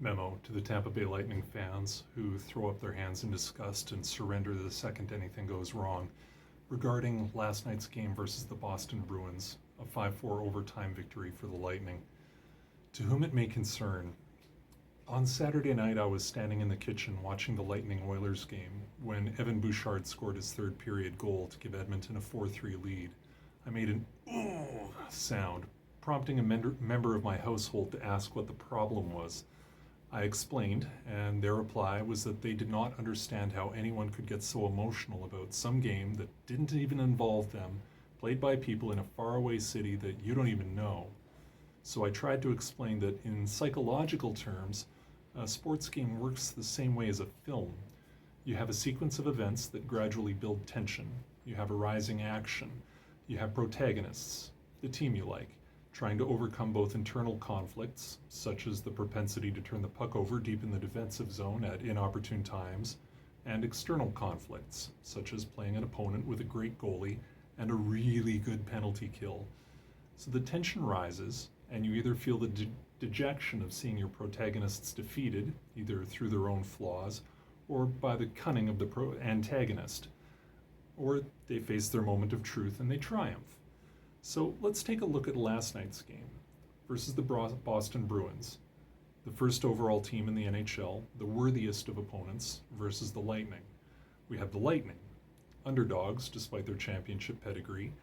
Memo to the Tampa Bay Lightning fans who throw up their hands in disgust and surrender the second anything goes wrong regarding last night's game versus the Boston Bruins, a 5-4 overtime victory for the Lightning. To whom it may concern, on Saturday night I was standing in the kitchen watching the Lightning Oilers game when Evan Bouchard scored his third period goal to give Edmonton a 4-3 lead. I made an ooh sound, prompting a member of my household to ask what the problem was. I explained, and their reply was that they did not understand how anyone could get so emotional about some game that didn't even involve them, played by people in a faraway city that you don't even know. So I tried to explain that in psychological terms, a sports game works the same way as a film. You have a sequence of events that gradually build tension. You have a rising action. You have protagonists, the team you like, trying to overcome both internal conflicts, such as the propensity to turn the puck over deep in the defensive zone at inopportune times, and external conflicts, such as playing an opponent with a great goalie and a really good penalty kill. So the tension rises, and you either feel the dejection of seeing your protagonists defeated, either through their own flaws or by the cunning of the antagonist, or they face their moment of truth and they triumph. So let's take a look at last night's game versus the Boston Bruins, the first overall team in the NHL, the worthiest of opponents, versus the Lightning. We have the Lightning, underdogs despite their championship pedigree,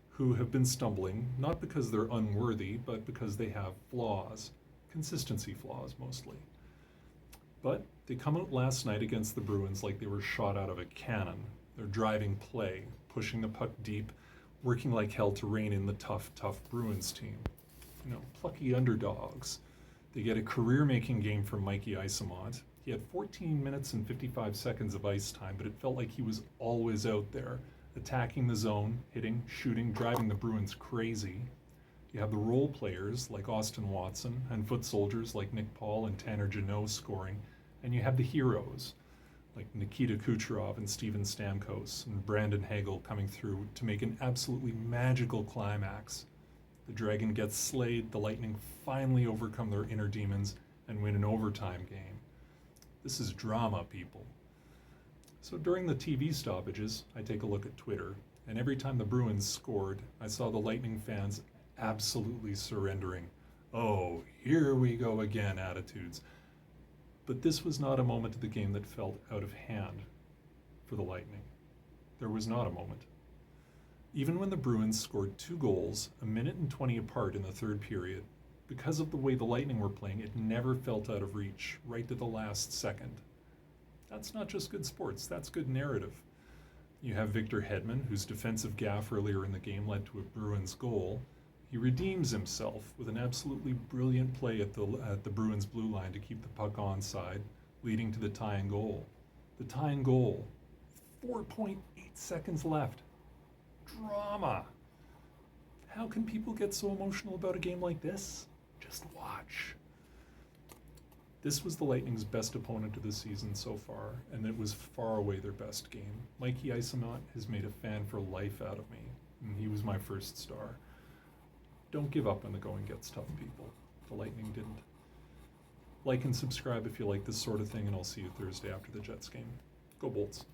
who have been stumbling, not because they're unworthy, but because they have flaws, consistency flaws mostly. But they come out last night against the Bruins like they were shot out of a cannon. They're driving play, pushing the puck deep, working like hell to rein in the tough Bruins team. Plucky underdogs. They get a career-making game from Mikey Eyssimont. He had 14 minutes and 55 seconds of ice time, but it felt like he was always out there, attacking the zone, hitting, shooting, driving the Bruins crazy. You have the role players like Austin Watson and foot soldiers like Nick Paul and Tanner Jeannot scoring, and you have the heroes like Nikita Kucherov and Steven Stamkos and Brandon Hagel coming through to make an absolutely magical climax. The Dragon gets slayed, the Lightning finally overcome their inner demons and win an overtime game. This is drama, people. So during the TV stoppages, I take a look at Twitter, and every time the Bruins scored, I saw the Lightning fans absolutely surrendering. Oh, here we go again attitudes. But this was not a moment of the game that felt out of hand for the Lightning. There was not a moment. Even when the Bruins scored 2 goals, a minute and 20 apart in the third period, because of the way the Lightning were playing, it never felt out of reach, right to the last second. That's not just good sports, that's good narrative. You have Victor Hedman, whose defensive gaffe earlier in the game led to a Bruins goal. He redeems himself with an absolutely brilliant play at the Bruins blue line to keep the puck onside, leading to the tying goal. The tying goal, 4.8 seconds left. Drama. How can people get so emotional about a game like this? Just watch. This was the Lightning's best opponent of the season so far, and it was far away their best game. Mikey Eyssimont has made a fan for life out of me, and he was my first star. Don't give up when the going gets tough, people. The Lightning didn't. Like and subscribe if you like this sort of thing, and I'll see you Thursday after the Jets game. Go Bolts.